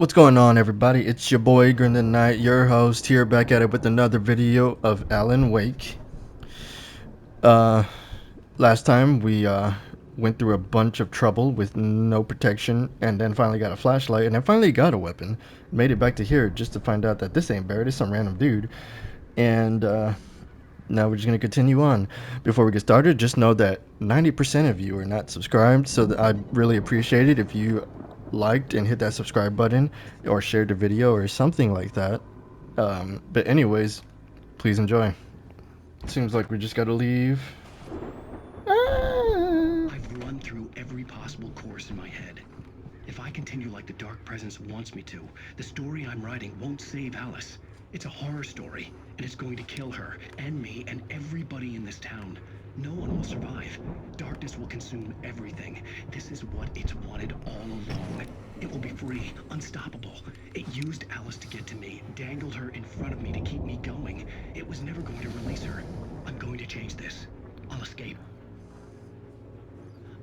What's going on, everybody? It's your boy Grin the Knight, your host, here back at it with another video of Alan Wake. Last time we went through a bunch of trouble with no protection, and then finally got a flashlight, and then finally got a weapon. Made it back to here just to find out that this ain't Barrett, it's some random dude. And now we're just gonna continue on. Before we get started, just know that 90% of you are not subscribed, so that I'd really appreciate it if you liked and hit that subscribe button or shared the video or something like that. But anyways, please enjoy. Seems like we just gotta leave. I've run through every possible course in my head. If I continue like the Dark Presence wants me to, the story I'm writing won't save Alice. It's a horror story, and it's going to kill her, and me, and everybody in this town. No one will survive. Darkness will consume everything. This is what it's wanted all along. It will be free, unstoppable. It used Alice to get to me, dangled her in front of me to keep me going. It was never going to release her. I'm going to change this. I'll escape.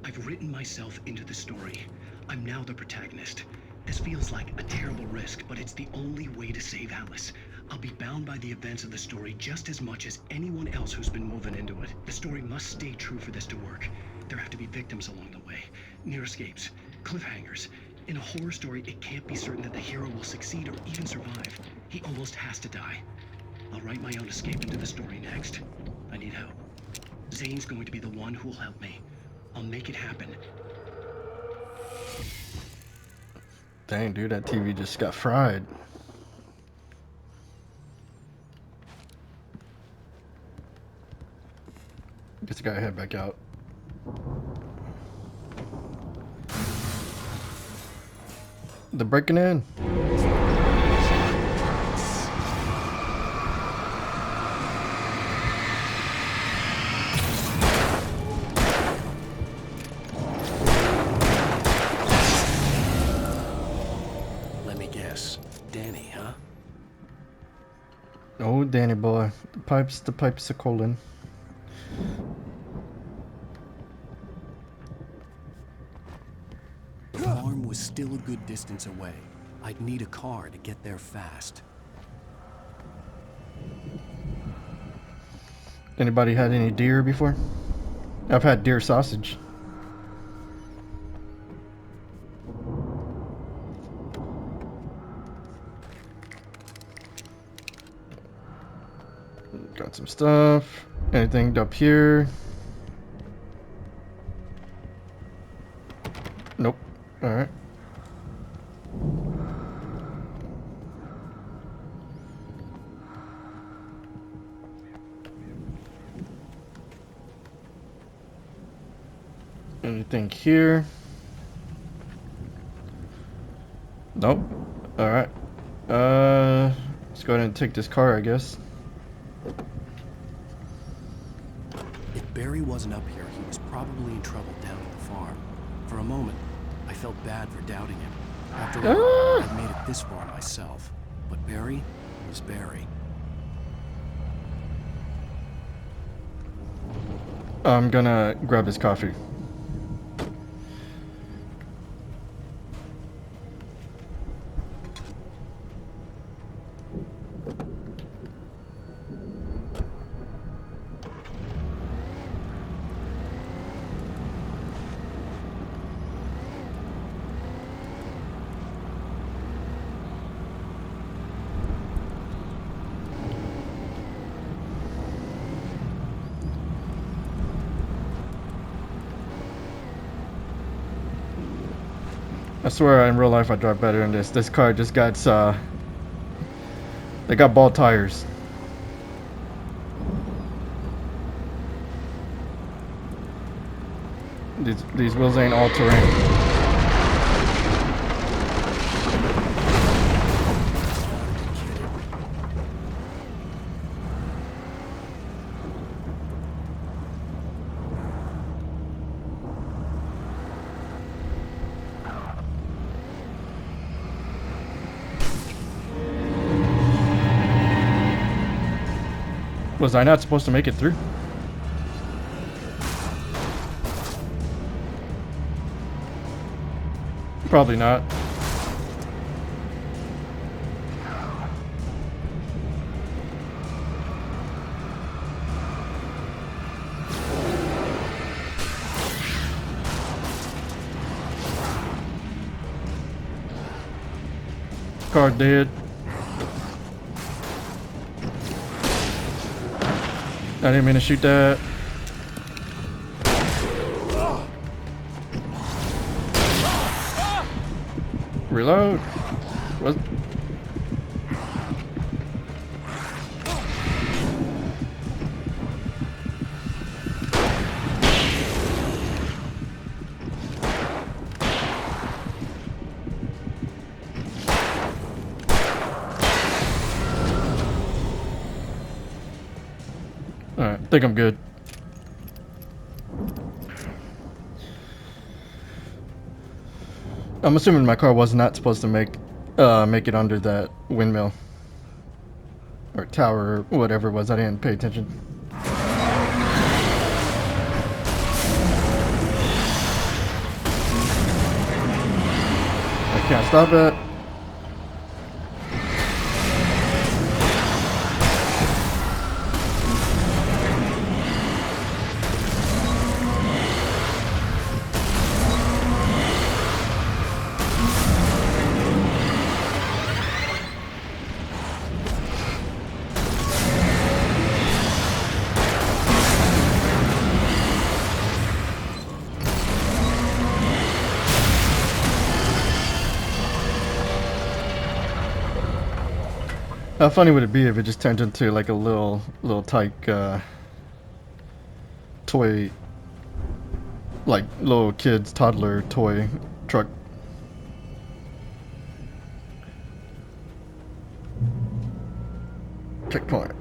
I've written myself into the story. I'm now the protagonist. This feels like a terrible risk, but it's the only way to save Alice. I'll be bound by the events of the story just as much as anyone else who's been woven into it. The story must stay true for this to work. There have to be victims along the way, near escapes, cliffhangers. In a horror story, it can't be certain that the hero will succeed or even survive. He almost has to die. I'll write my own escape into the story next. I need help. Zane's going to be the one who will help me. I'll make it happen. Dang, dude, that TV just got fried. Guess I gotta head back out. They're breaking in. Let me guess. Danny, huh? Oh, Danny boy. The pipes are calling. The farm was still a good distance away. I'd need a car to get there fast. Anybody had any deer before? I've had deer sausage. Got some stuff. Anything up here? Nope. Alright. Anything here? Nope. Alright. Let's go ahead and take this car, I guess. If Barry wasn't up here, he was probably in trouble down at the farm. For a moment, I felt bad for doubting him. After all, I'd made it this far myself. But Barry was Barry. I'm gonna grab this coffee. I swear in real life I drive better than this. This car just got they got bald tires. These wheels ain't all terrain. Was I not supposed to make it through? Probably not. Car dead. I didn't mean to shoot that. Reload. What? Alright, I think I'm good. I'm assuming my car was not supposed to make it under that windmill or tower or whatever it was. I didn't pay attention. I can't stop it. How funny would it be if it just turned into like a little tyke toy, like little kid's toddler toy truck? Checkpoint.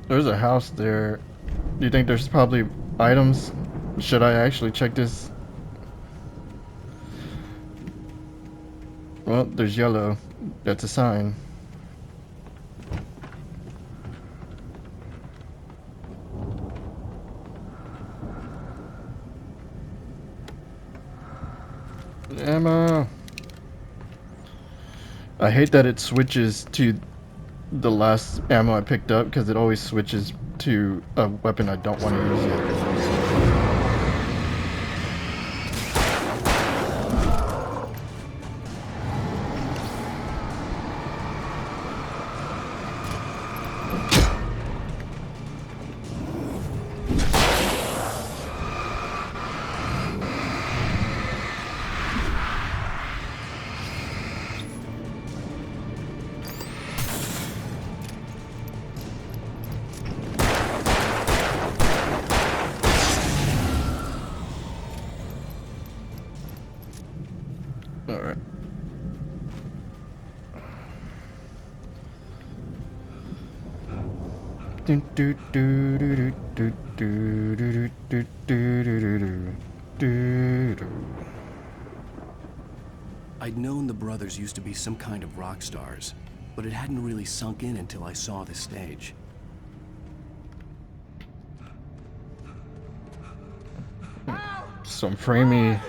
There's a house there. Do you think there's probably items? Should I actually check this? Well, there's yellow. That's a sign. Ammo. I hate that it switches to the last ammo I picked up because it always switches to a weapon I don't want to use yet. Alright. I'd known the brothers used to be some kind of rock stars, but it hadn't really sunk in until I saw the stage. Some framey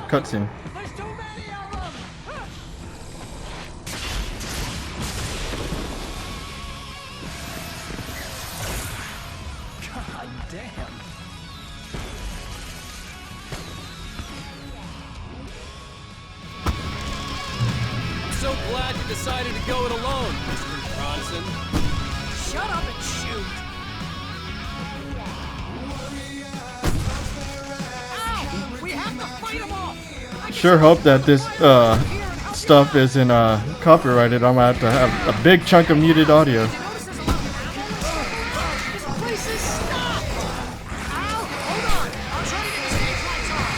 cutscene. There's too many of them! God damn. I'm so glad you decided to go it alone, Mr. Bronson. Shut up and shoot! Ow! We have to fight them all! Sure hope that this stuff isn't copyrighted. I'm gonna have to have a big chunk of muted audio. Notice there's a lot of animals? This place is stopped! Ow! Hold on! I'm trying to get the stage lights on!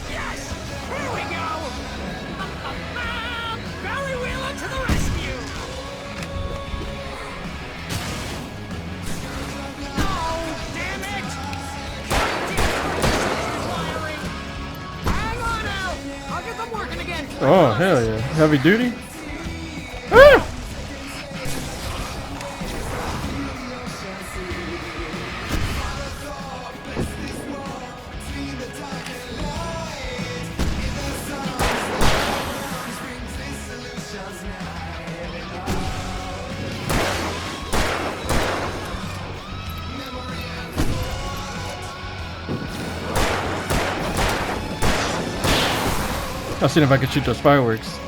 Yes! Here we go! Barry Wheeler to the rescue! Oh, hell yeah. Heavy duty? Ah! I'll see if I can shoot those fireworks.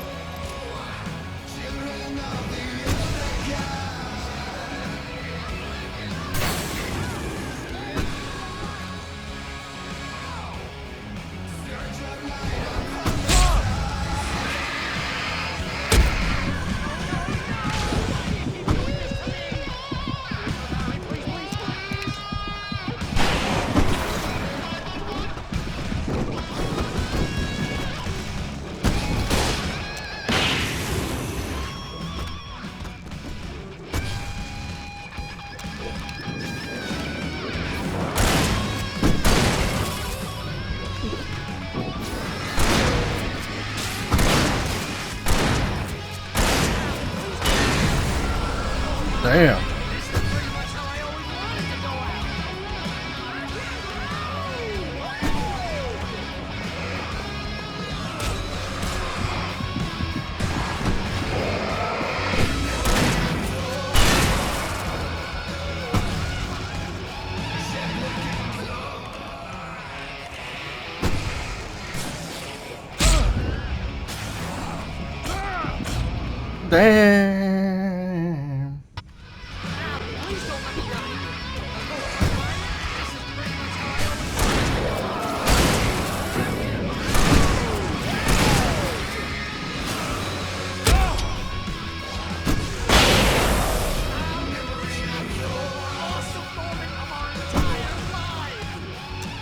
Damn. Damn. Please don't let me die.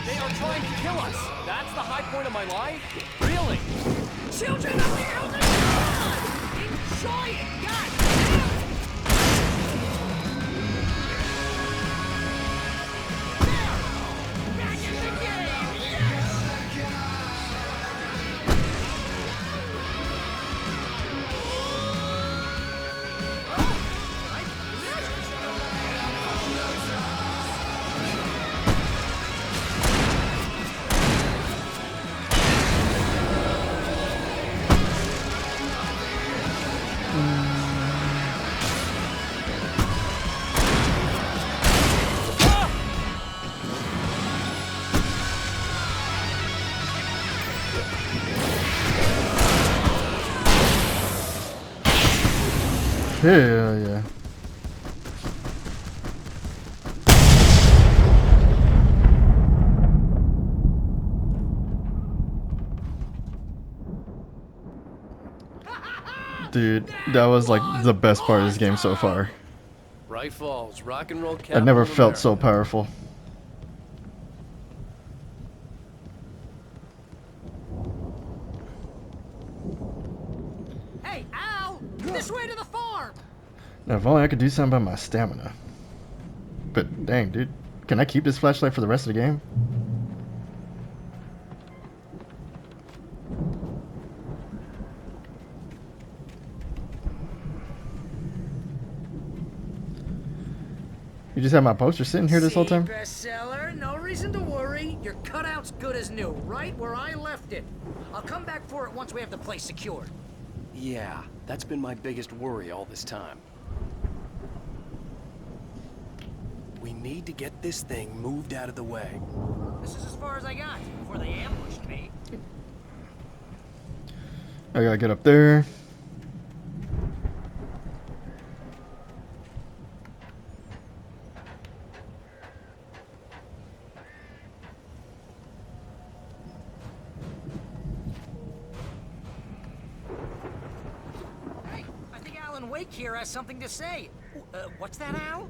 They are trying to kill us. That's the high point of my life? Really? Children of the Elder God! Enjoy it, God damn it! There! Back in the game! Yes! Hell yeah. Dude, that was like the best part of this game so far. Bright Falls, rock and roll I capital never of felt so America. powerful. Hey, Al! This way to the farm! Now, if only I could do something about my stamina. But dang, dude, can I keep this flashlight for the rest of the game? You just have my poster sitting here this whole time? Bestseller, no reason to worry. Your cutout's good as new, right where I left it. I'll come back for it once we have the place secured. Yeah, that's been my biggest worry all this time. We need to get this thing moved out of the way. This is as far as I got before they ambushed me. I gotta get up there. Hey, I think Alan Wake here has something to say. What's that, Al?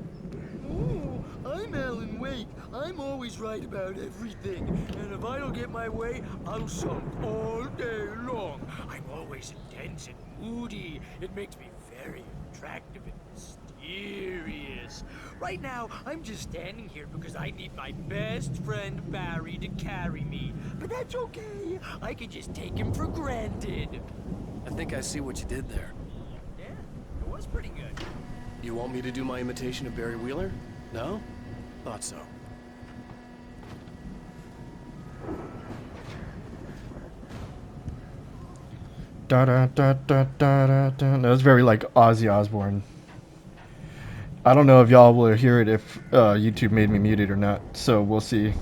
Oh, I'm Alan Wake. I'm always right about everything. And if I don't get my way, I'll sulk all day long. I'm always intense and moody. It makes me very attractive and mysterious. serious. Right now, I'm just standing here because I need my best friend Barry to carry me. But that's okay. I can just take him for granted. I think I see what you did there. Yeah, it was pretty good. You want me to do my imitation of Barry Wheeler? No? Thought so. Da da da da da da da. That was very like Ozzy Osbourne. I don't know if y'all will hear it if YouTube made me mute it or not, so we'll see.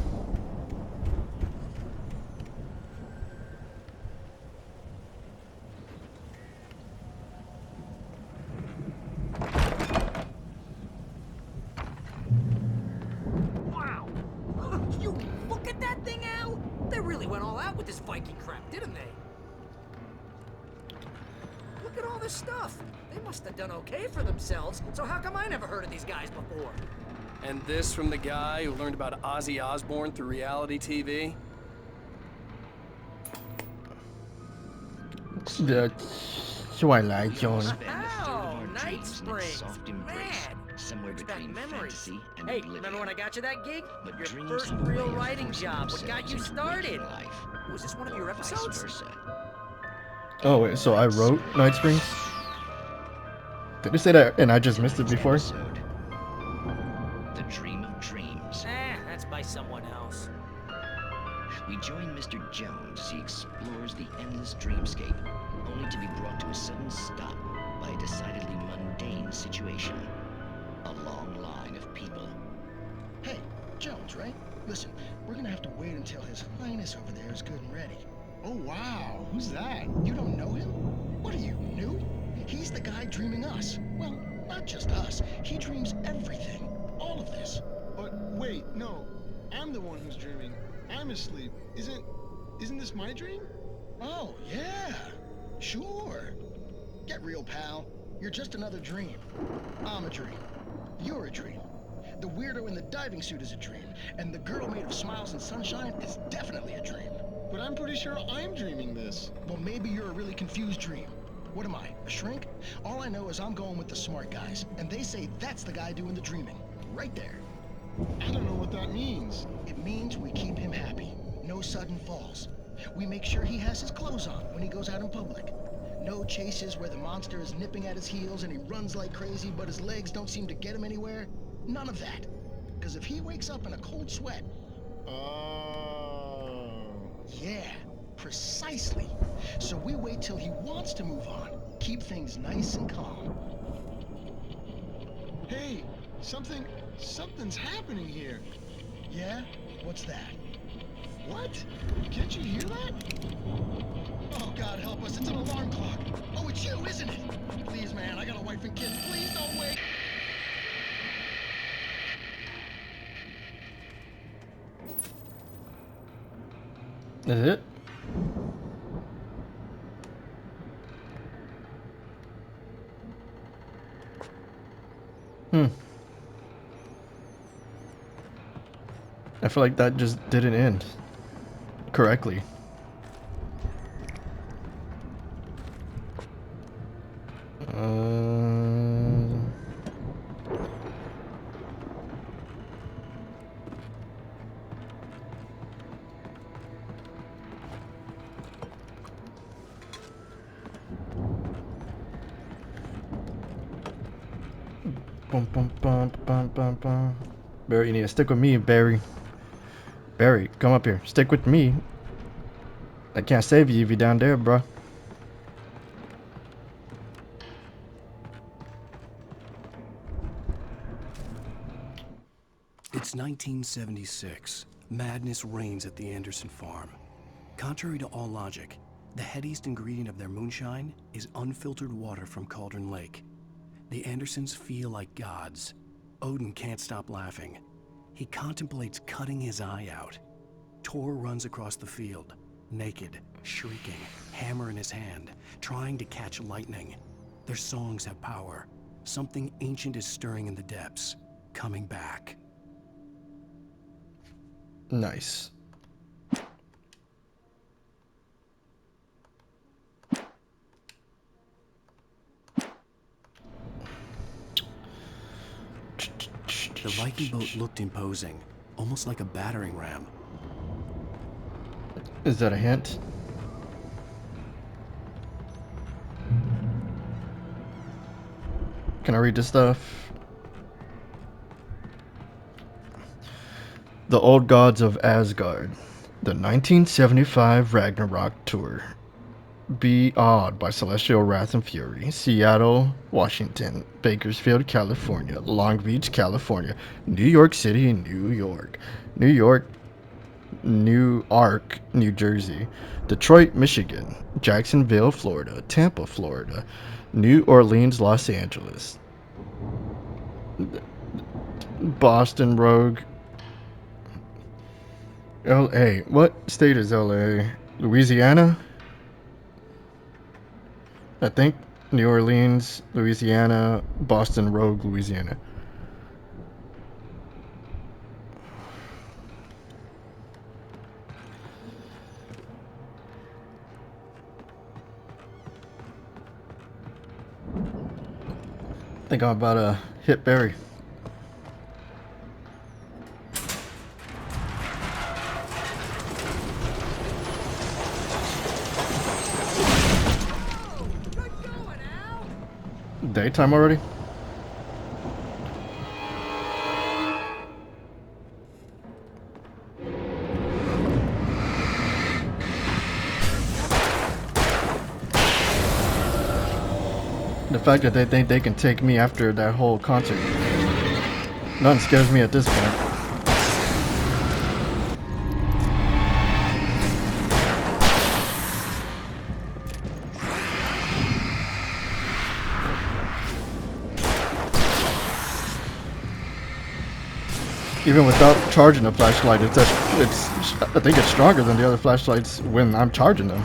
Wow! You look at that thing, Al! They really went all out with this Viking crap, didn't they? Look at all this stuff. They must have done okay for themselves, so how come I never heard of these guys before? And this from the guy who learned about Ozzy Osbourne through reality TV? The Twilight Zone. Oh, Night Springs. Man, somewhere brings back between memories. fantasy and Hey, oblivion. remember when I got you that gig? But Your dreams first have a way real of writing forcing job. What got you themselves into waking started? life, Was this one of your or vice episodes? versa. Oh wait, so I wrote Night Springs? Did it say that and I just missed it Tonight's before? episode, The Dream of Dreams. That's by someone else. We join Mr. Jones as he explores the endless dreamscape, only to be brought to a sudden stop by a decidedly mundane situation. A long line of people. Hey, Jones, right? Listen, we're gonna have to wait until His Highness over there is good and ready. Oh, wow. Who's that? You don't know him? What are you, new? He's the guy dreaming us. Well, not just us. He dreams everything. All of this. But wait, no. I'm the one who's dreaming. I'm asleep. Isn't this my dream? Oh, yeah. Sure. Get real, pal. You're just another dream. I'm a dream. You're a dream. The weirdo in the diving suit is a dream, and the girl made of smiles and sunshine is definitely a dream. But I'm pretty sure I'm dreaming this. Well, maybe you're a really confused dream. What am I, a shrink? All I know is I'm going with the smart guys, and they say that's the guy doing the dreaming. Right there. I don't know what that means. It means we keep him happy. No sudden falls. We make sure he has his clothes on when he goes out in public. No chases where the monster is nipping at his heels and he runs like crazy, but his legs don't seem to get him anywhere. None of that. Because if he wakes up in a cold sweat, Oh. yeah, precisely. So we wait till he wants to move on. Keep things nice and calm. Hey, something's happening here. Yeah? What's that? What? Can't you hear that? Oh, God help us, it's an alarm clock. Oh, it's you, isn't it? Please, man, I got a wife and kids. Please don't wake. Is it? I feel like that just didn't end correctly. Bum, bum, bum, bum, bum, bum. Barry, you need to stick with me, Barry. Barry, come up here. Stick with me. I can't save you if you're down there, bro. It's 1976. Madness reigns at the Anderson farm. Contrary to all logic, the headiest ingredient of their moonshine is unfiltered water from Cauldron Lake. The Andersons feel like gods. Odin can't stop laughing. He contemplates cutting his eye out. Tor runs across the field, naked, shrieking, hammer in his hand, trying to catch lightning. Their songs have power. Something ancient is stirring in the depths, coming back. Nice. The Viking boat looked imposing, almost like a battering ram. Is that a hint? Can I read this stuff? The Old Gods of Asgard. The 1975 Ragnarok Tour. Be Awed by Celestial Wrath and Fury. Seattle, Washington. Bakersfield, California. Long Beach, California. New York City, New York. New York, Newark, New Jersey. Detroit, Michigan. Jacksonville, Florida. Tampa, Florida. New Orleans, Los Angeles. Boston, Rogue. LA. What state is LA? Louisiana? I think New Orleans, Louisiana, Boston, Rogue, Louisiana. I think I'm about to hit Barry. Daytime already? The fact that they think they can take me after that whole concert. Nothing scares me at this point. Even without charging the flashlight, I think it's stronger than the other flashlights when I'm charging them.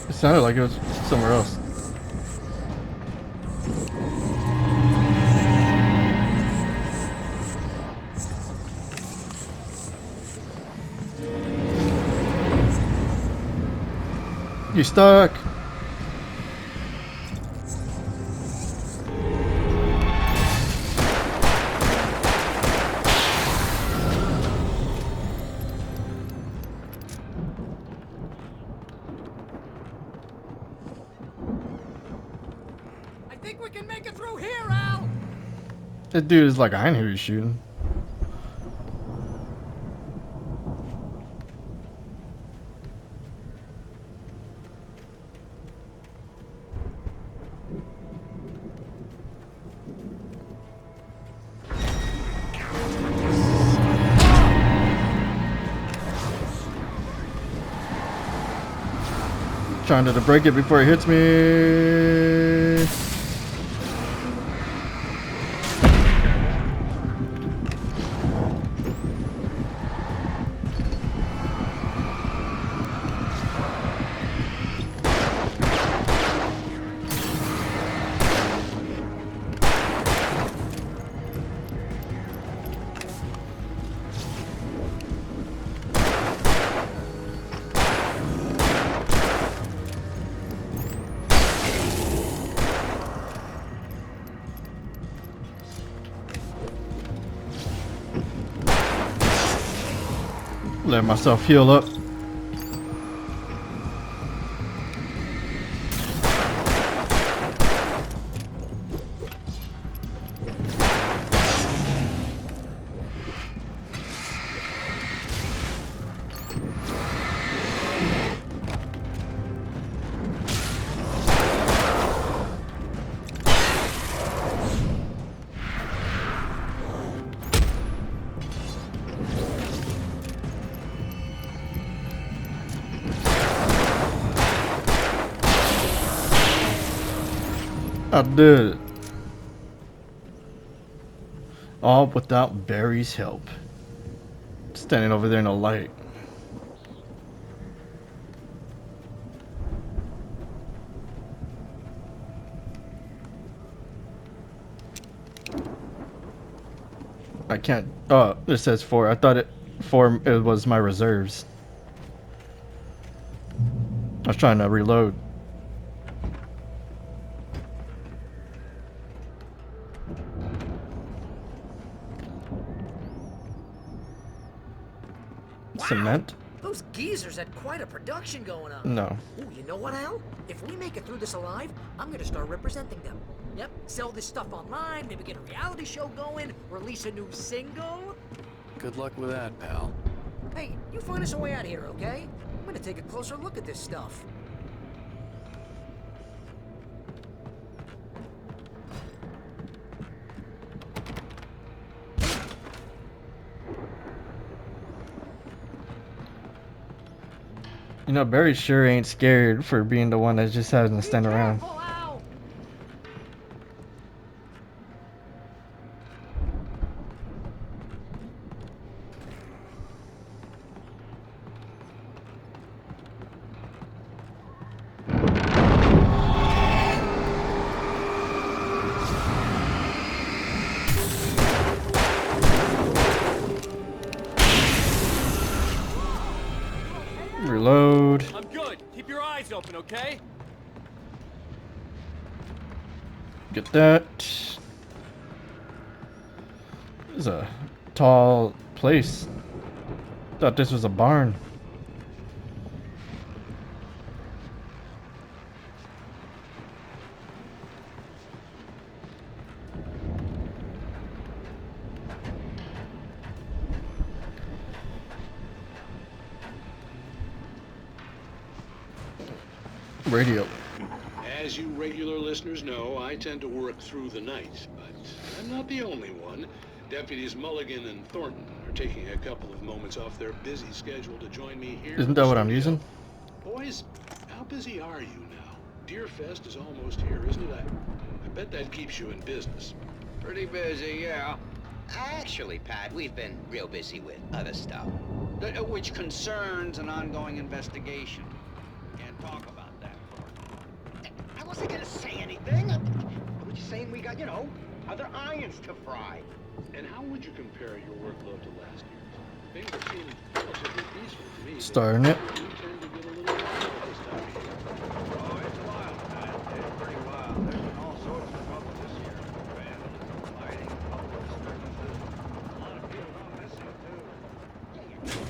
It sounded like it was somewhere else. You stuck. I think we can make it through here, Al! This dude is like, I didn't hear you shooting. Trying to break it before it hits me. Let myself heal up. I did it. All without Barry's help. Standing over there in the light. I can't. Oh, it says 4. I thought it was my reserves. I was trying to reload. Cement? Those geezers had quite a production going on. No. Ooh, you know what, Al? If we make it through this alive, I'm gonna start representing them. Yep, sell this stuff online, maybe get a reality show going, release a new single. Good luck with that, pal. Hey, you find us a way out of here, okay? I'm gonna take a closer look at this stuff. You know, Barry sure ain't scared for being the one that just having to stand around. Careful, Al! Reload. I'm good. Keep your eyes open, okay? Get that. This is a tall place. Thought this was a barn. Radio. As you regular listeners know, I tend to work through the night, but I'm not the only one. Deputies Mulligan and Thornton are taking a couple of moments off their busy schedule to join me here. Isn't that what I'm using? Boys, how busy are you now? Deerfest is almost here, isn't it? I bet that keeps you in business. Pretty busy, yeah. Actually, Pat, we've been real busy with other stuff, which concerns an ongoing investigation. Can't talk about that, Thornton. I wasn't gonna say anything. I was just saying we got, other irons to fry. And how would you compare your workload to last year's? Things have seemed relatively peaceful to me. Starting it. You tend to get a little wild this time of year. Oh, it's wild, man. It's pretty wild. There's been all sorts of trouble this year. Vandalism, fighting, public disturbances. A lot of people gone missing, too.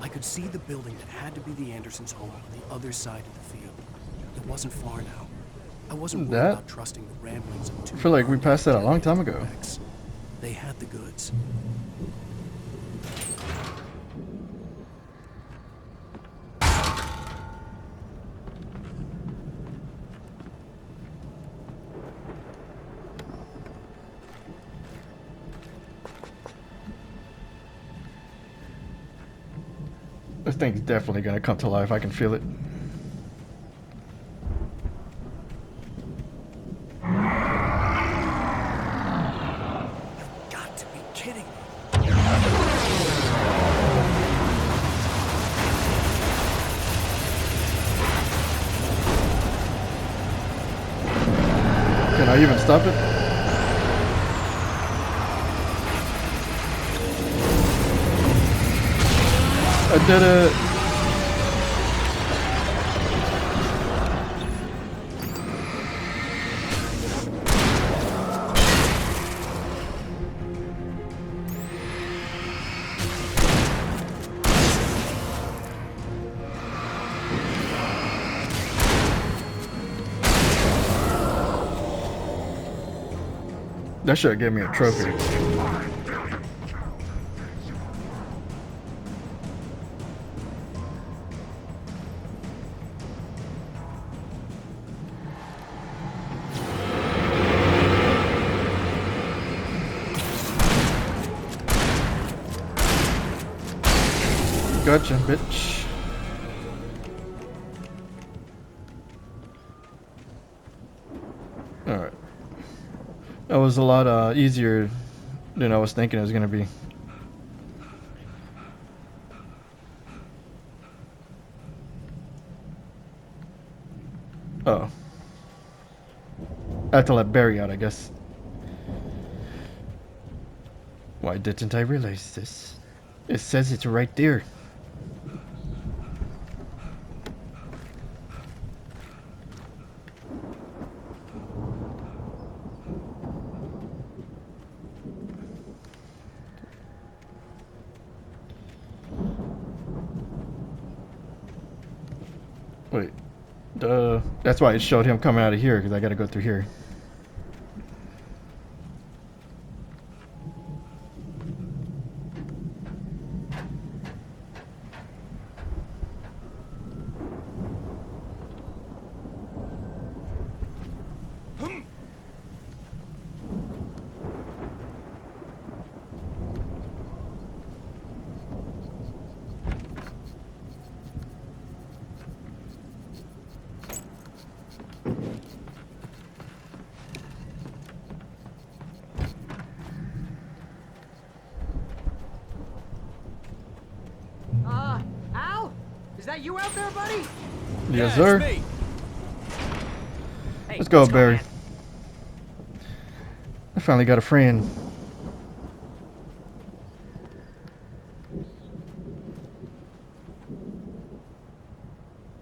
I could see the building that had to be the Andersons' home on the other side of the field. It wasn't far now. I wasn't worried That- about trusting the ramblings of two. I feel like we passed that a long time ago. wrecks. They had the goods. This thing's definitely gonna come to life. I can feel it. Got to be kidding me. Can I even stop it? I did it. That should have gave me a trophy. Gotcha, bitch. Alright. That was a lot easier than I was thinking it was gonna be. Oh. I have to let Barry out, I guess. Why didn't I realize this? It says it's right there. Wait, that's why it showed him coming out of here, because I gotta go through here. Al? Is that you out there, buddy? Yes, Yeah, sir. it's me. Hey, Let's go, Barry. man. I finally got a friend.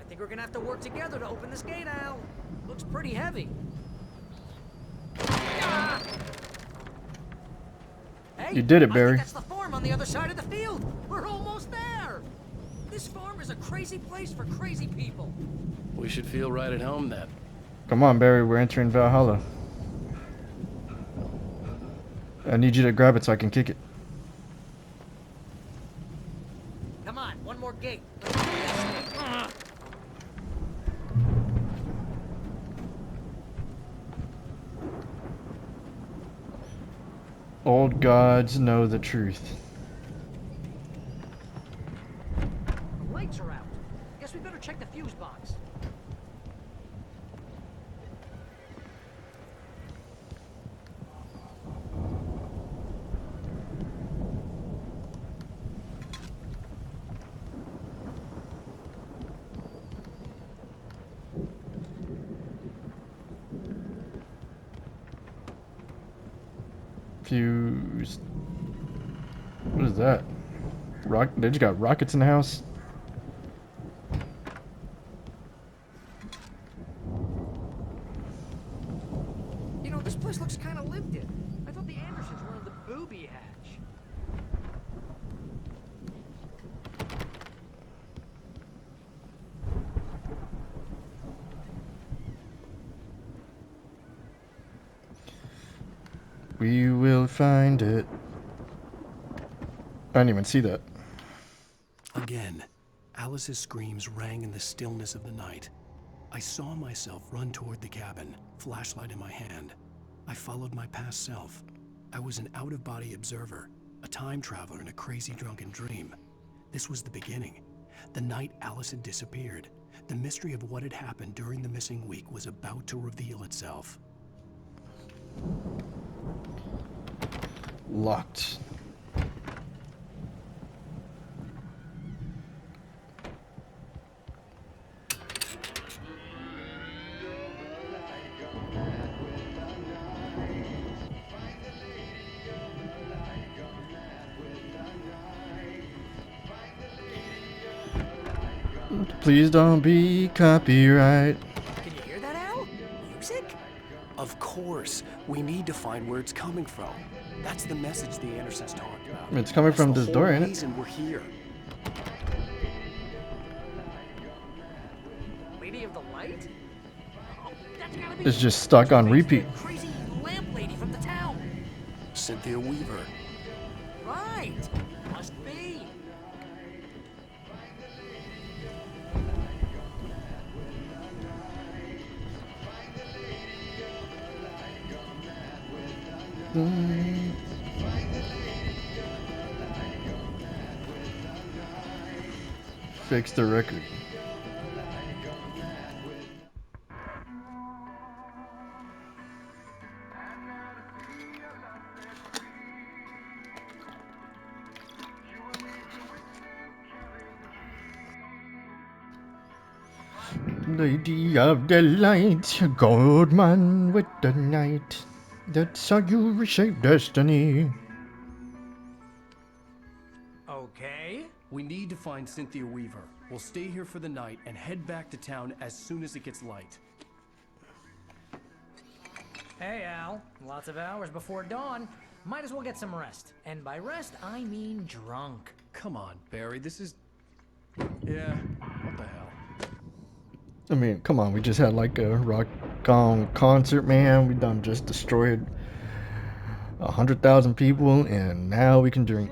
I think we're gonna have to work together to open this gate, Al. Looks pretty heavy. Ah! Hey, You did it, I Barry. think that's the farm on the other side of the field. We're almost there. This farm is a crazy place for crazy people. We should feel right at home then. Come on, Barry, we're entering Valhalla. I need you to grab it so I can kick it. Come on, one more gate. Let's do this. Old gods know the truth. The lights are out. Guess we better check the fuse box. Fuse. What is that? They just got rockets in the house? You know, this place looks kind of lived in. I thought the Andersons were on the booby hatch. We will find it. I didn't even see that. Again, Alice's screams rang in the stillness of the night. I saw myself run toward the cabin, flashlight in my hand. I followed my past self. I was an out-of-body observer, a time traveler in a crazy drunken dream. This was the beginning. The night Alice had disappeared. The mystery of what had happened during the missing week was about to reveal itself. Locked. Please don't be copyright. Can you hear that, Al? Music? Of course, we need to find where it's coming from. That's the message the Andersons talked about. It's coming That's from the this whole door, ain't it? reason we're here. Lady of the Light? Oh, that's gotta be It's just stuck on the repeat. crazy lamp lady from the town. Cynthia Weaver. Right. Must be. Fix the record. Lady of the light, gold man with the night. That's how you reshape destiny. okay? We need to find Cynthia Weaver. We'll stay here for the night and head back to town as soon as it gets light. Hey, Al. Lots of hours before dawn. Might as well get some rest. And by rest, I mean drunk. Come on, Barry, this is... Yeah, what the hell? I mean, come on, we just had like a rock on concert, man. We done just destroyed 100,000 people, and now we can drink.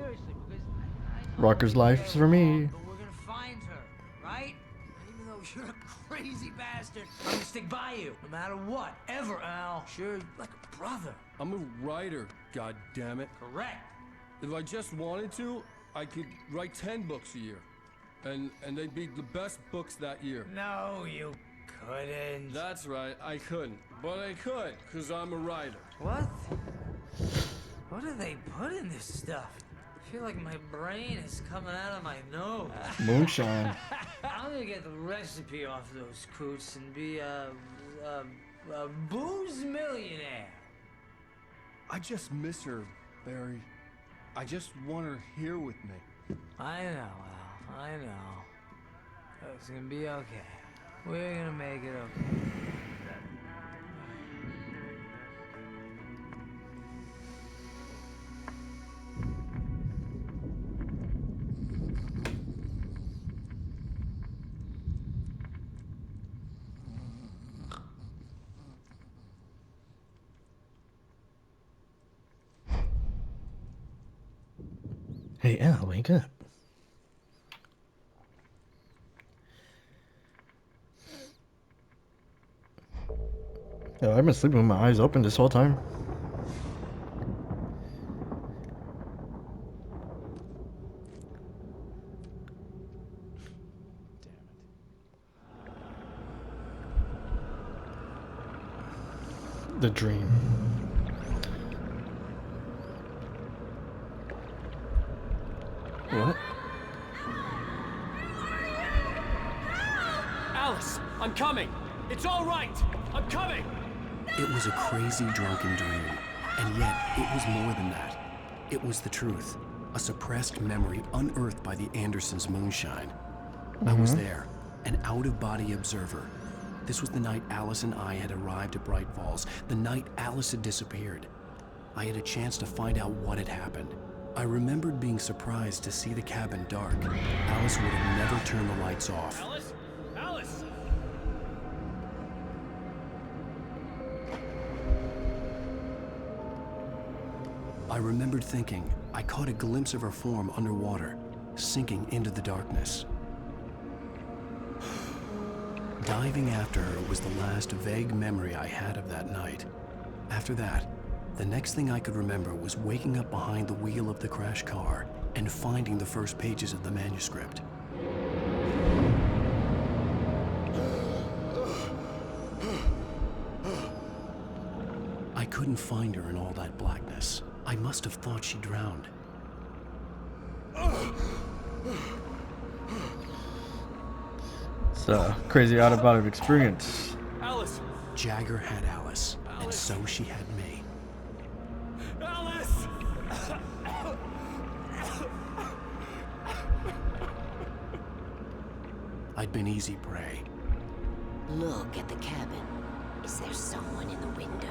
Rocker's life for me. But we're gonna find her, right? And even though you're a crazy bastard, I'm gonna stick by you, no matter what, ever, Al. Sure, like a brother. I'm a writer, goddammit. Correct. If I just wanted to, I could write 10 books a year. And they'd be the best books that year. No, you couldn't. That's right, I couldn't. But I could, because I'm a writer. What? What do they put in this stuff? I feel like my brain is coming out of my nose. Moonshine. I'm gonna get the recipe off those coots and be a booze millionaire. I just miss her, Barry. I just want her here with me. I know, Al. I know. It's gonna be okay. We're gonna make it okay. Hey, Al, wake up. Yo, I've been sleeping with my eyes open this whole time. The dream. What? Alice, I'm coming. It's all right. I'm coming. It was a crazy drunken dream, and yet it was more than that. It was the truth, a suppressed memory unearthed by the Andersons' moonshine. I was there, an out-of-body observer. This was the night Alice and I had arrived at Bright Falls, the night Alice had disappeared. I had a chance to find out what had happened. I remembered being surprised to see the cabin dark. Alice would have never turned the lights off. Alice? Alice! I remembered thinking I caught a glimpse of her form underwater, sinking into the darkness. Diving after her was the last vague memory I had of that night. After that, the next thing I could remember was waking up behind the wheel of the crashed car and finding the first pages of the manuscript. I couldn't find her in all that blackness. I must have thought she drowned. It's a crazy out-of-body experience. Alice! Jagger had Alice, and so she had me. Alice! I'd been easy prey. Look at the cabin. Is there someone in the window?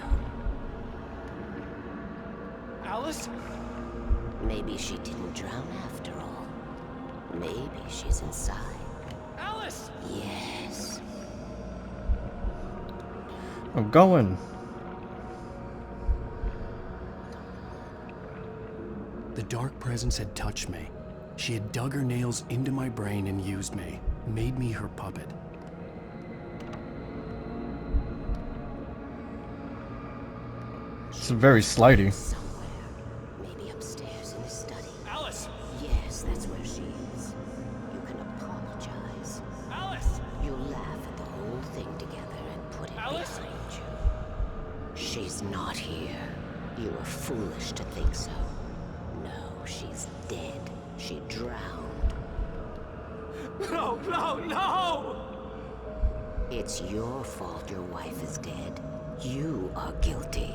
Alice? Maybe she didn't drown after all. Maybe she's inside. Alice! Yes. I'm going. The dark presence had touched me. She had dug her nails into my brain and used me, made me her puppet. It's very slidey. Somewhere. Maybe upstairs in the study. Alice! Yes, that's where she is. You can apologize. Alice! You laugh at the whole thing together and put it Alice? behind you. She's not here. You were foolish to think so. No, she's dead. She drowned. No, no, no! It's your fault your wife is dead. You are guilty.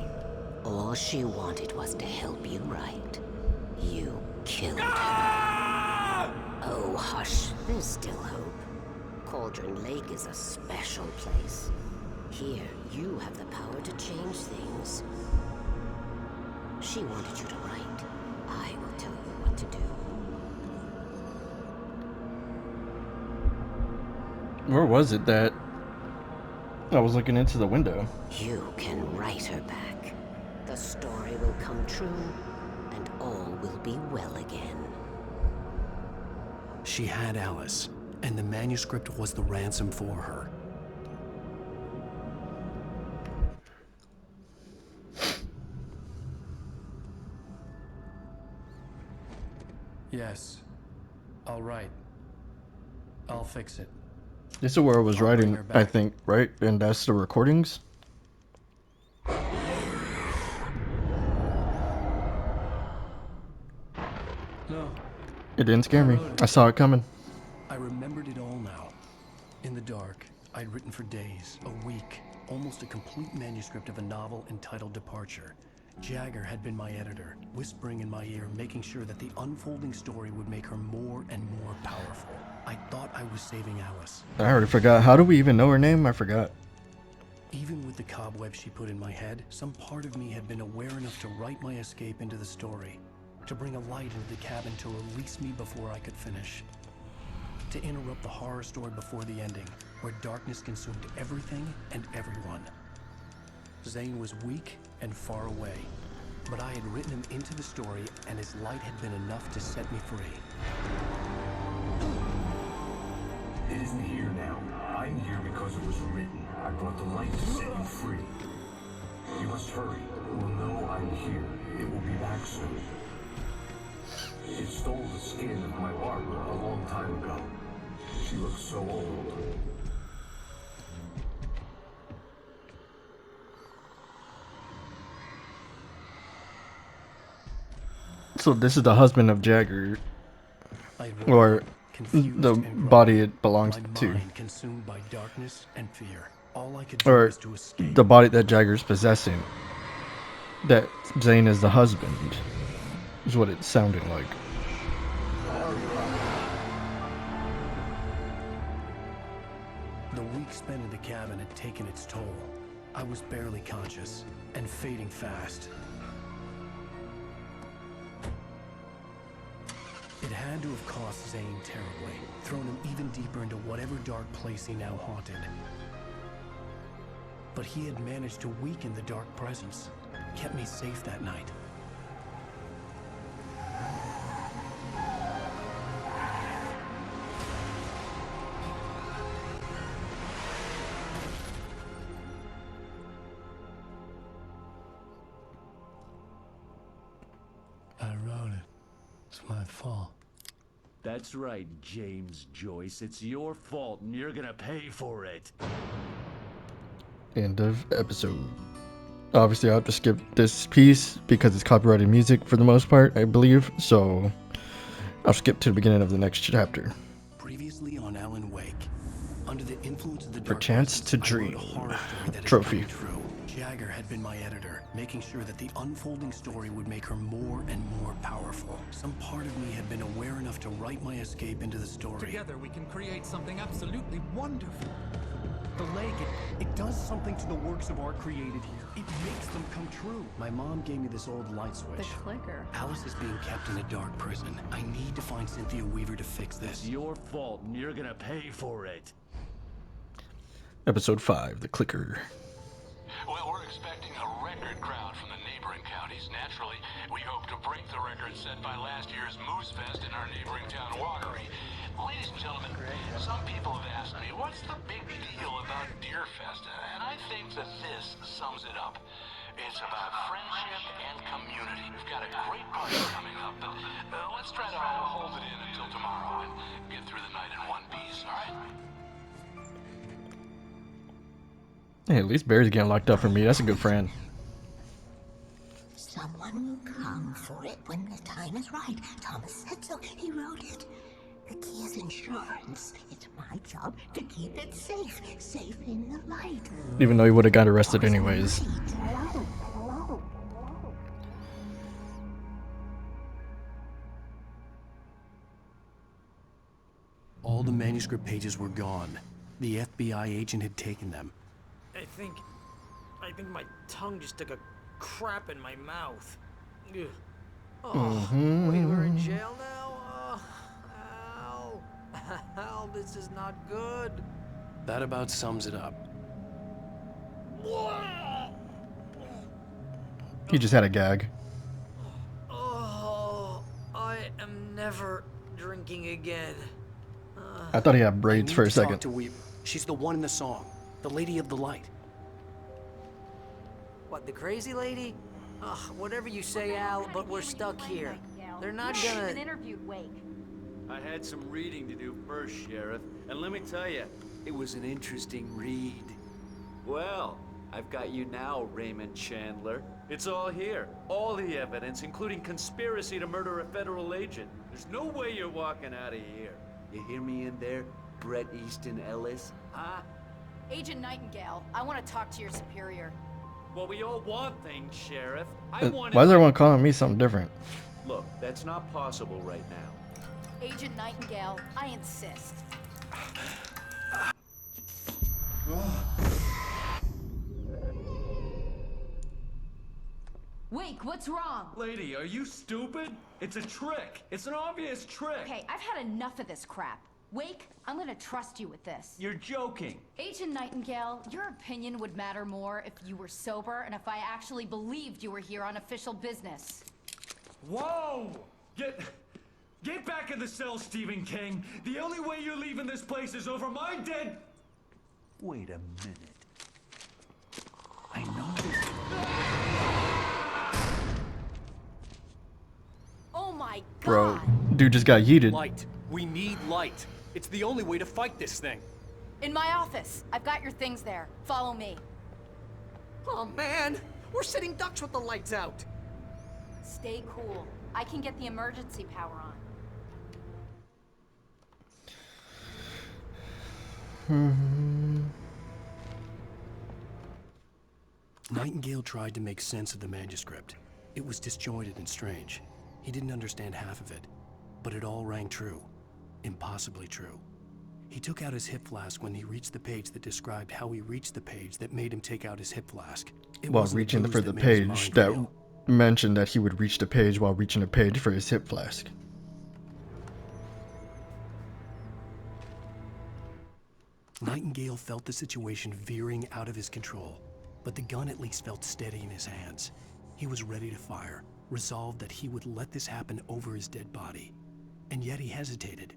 All she wanted was to help you right. You killed her. There's still hope. Cauldron Lake is a special place. Here, you have the power to change things. She wanted you to write. I will tell you what to do. Where was it that I was looking into the window? You can write her back. The story will come true, and all will be well again. She had Alice, and the manuscript was the ransom for her. Yes. All right. I'll fix it. This is where I was writing, I think, right? And that's the recordings? No. It didn't scare me. I saw it coming. I remembered it all now. In the dark, I'd written for days, a week, almost a complete manuscript of a novel entitled Departure. Jagger had been my editor, whispering in my ear, making sure that the unfolding story would make her more and more powerful. I thought I was saving Alice. I already forgot. How do we even know her name? I forgot. Even with the cobwebs she put in my head, some part of me had been aware enough to write my escape into the story, to bring a light into the cabin to release me before I could finish. To interrupt the horror story before the ending, where darkness consumed everything and everyone. Zane was weak and far away, but I had written him into the story, and his light had been enough to set me free. It isn't here now. I'm here because it was written. I brought the light to set you free. You must hurry. It will know I'm here. It will be back soon. It stole the skin of my Barbara a long time ago. She looks so old. So this is the husband of Jagger, or the body it belongs to, Consumed by darkness and fear. All I could do or was to escape. the body that Jagger's possessing. That Zane is the husband, is what it sounded like. The week spent in the cabin had taken its toll. I was barely conscious and fading fast. It had to have cost Zane terribly, thrown him even deeper into whatever dark place he now haunted. But he had managed to weaken the dark presence, kept me safe that night. I wrote it. It's my fault. That's right, James Joyce. It's your fault, and you're gonna pay for it. End of episode. Obviously, I'll have to skip this piece because it's copyrighted music for the most part, I believe. So I'll skip to the beginning of the next chapter. Previously on Alan Wake, under the influence of the For dark Chance to presence, I wrote a Dream. horror story that is Trophy. very true. Jagger had been my editor, making sure that the unfolding story would make her more and more powerful. Some part of me had been aware enough to write my escape into the story. Together we can create something absolutely wonderful. The lake, it does something to the works of art created here. It makes them come true. My mom gave me this old light switch. The clicker. Alice is being kept in a dark prison. I need to find Cynthia Weaver to fix this. It's your fault, and you're gonna pay for it. Episode 5, The Clicker. Well, we're expecting a record crowd from the neighboring counties. Naturally, we hope to break the record set by last year's Moose Fest in our neighboring town, Watery. Ladies and gentlemen, some people have asked me, what's the big deal about Deerfest? And I think that this sums it up. It's about friendship and community. We've got a great party coming up, but let's try to hold it in until tomorrow and get through the night in one piece, all right? Hey, at least Barry's getting locked up for me. That's a good friend. Someone will come for it when the time is right. Thomas said so. He wrote it. The key is insurance. It's my job to keep it safe. Safe in the light. Even though he would have got arrested anyways. All All the manuscript pages were gone. The FBI agent had taken them. I think my tongue just took a crap in my mouth. Ugh. Oh, wait, we're in jail now? Ow. Ow, this is not good. That about sums it up. He just had a gag. Oh, I am never drinking again. I thought he had braids for a second. Talk to Weaver. She's the one in the song. The Lady of the Light. What, the crazy lady? Ugh, whatever you say, Al, but we're stuck here. They're not gonna... interviewed Wake. I had some reading to do first, Sheriff, and let me tell you, it was an interesting read. Well, I've got you now, Raymond Chandler. It's all here. All the evidence, including conspiracy to murder a federal agent. There's no way you're walking out of here. You hear me in there, Bret Easton Ellis? Huh? Agent Nightingale, I want to talk to your superior. Well, we all want things, Sheriff. I want Why is everyone calling me something different? Look, that's not possible right now. Agent Nightingale, I insist. Wake, what's wrong? Lady, are you stupid? It's a trick. It's an obvious trick. Okay, I've had enough of this crap. Wake, I'm gonna trust you with this. You're joking. Agent Nightingale, your opinion would matter more if you were sober and if I actually believed you were here on official business. Whoa! Get back in the cell, Stephen King. The only way you're leaving this place is over my dead... Wait a minute. I know this... Oh my God! Bro, dude just got yeeted. Light. We need light. It's the only way to fight this thing. In my office. I've got your things there. Follow me. Oh man, we're sitting ducks with the lights out. Stay cool. I can get the emergency power on. Nightingale tried to make sense of the manuscript. It was disjointed and strange. He didn't understand half of it, but it all rang true. Impossibly true. He took out his hip flask when he reached the page that described how he reached the page that made him take out his hip flask. While reaching for the page that mentioned that he would reach the page while reaching the page for his hip flask. Nightingale felt the situation veering out of his control, but the gun at least felt steady in his hands. He was ready to fire, resolved that he would let this happen over his dead body. And yet he hesitated.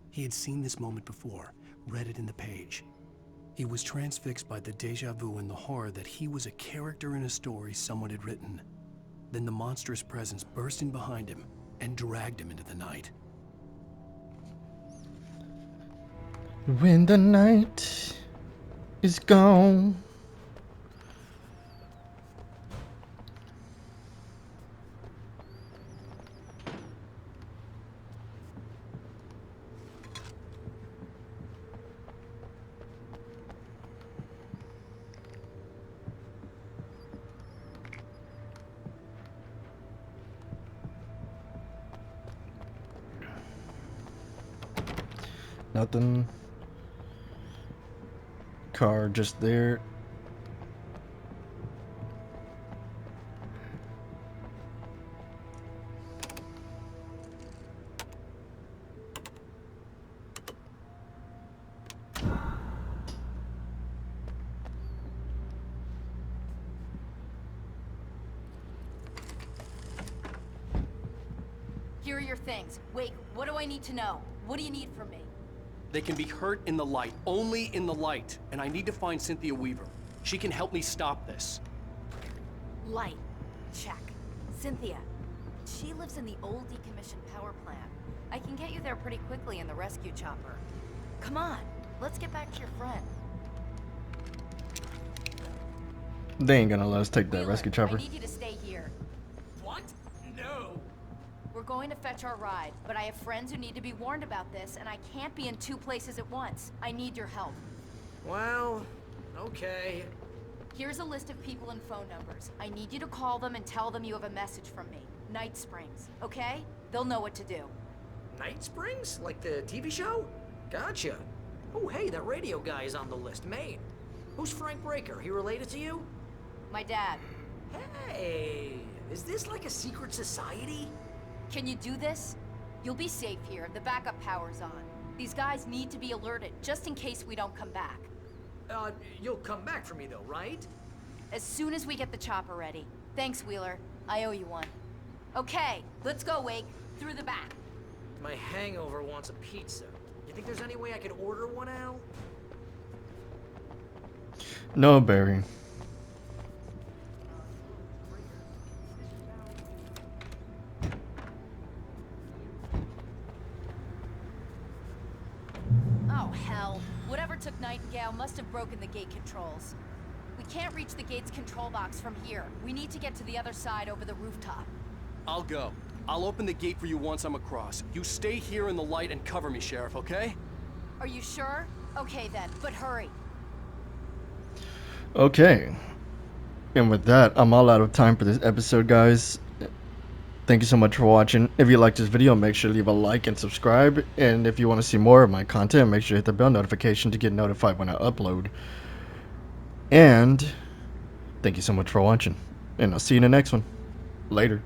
He had seen this moment before, read it in the page. He was transfixed by the deja vu and the horror that he was a character in a story someone had written. Then the monstrous presence burst in behind him and dragged him into the night. When the night is gone. Nothing. Car just there. Here are your things. Wait, what do I need to know? What do you need from me? They can be hurt in the light, only in the light. And I need to find Cynthia Weaver. She can help me stop this. Light. Check. Cynthia. She lives in the old decommissioned power plant. I can get you there pretty quickly in the rescue chopper. Come on, let's get back to your friend. They ain't gonna let us take that rescue chopper. I need you to stay here. What? No. We're going to fetch our ride, but I have friends who need to be warned about this, and I can't be in two places at once. I need your help. Well, okay. Here's a list of people and phone numbers. I need you to call them and tell them you have a message from me. Night Springs, okay? They'll know what to do. Night Springs? Like the TV show? Gotcha. Oh, hey, that radio guy is on the list. Maine. Who's Frank Breaker? He related to you? My dad. Hey, is this like a secret society? Can you do this? You'll be safe here. The backup power's on. These guys need to be alerted, just in case we don't come back. You'll come back for me though, right? As soon as we get the chopper ready. Thanks, Wheeler. I owe you one. Okay, let's go, Wake. Through the back. My hangover wants a pizza. You think there's any way I could order one, Al? No, Barry. Oh, hell. Whatever took Nightingale must have broken the gate controls. We can't reach the gate's control box from here. We need to get to the other side over the rooftop. I'll go. I'll open the gate for you once I'm across. You stay here in the light and cover me, Sheriff, okay? Are you sure? Okay then, but hurry. Okay. And with that, I'm all out of time for this episode, guys. Thank you so much for watching. If you liked this video, make sure to leave a like and subscribe. And if you want to see more of my content, make sure to hit the bell notification to get notified when I upload. And thank you so much for watching. And I'll see you in the next one. Later.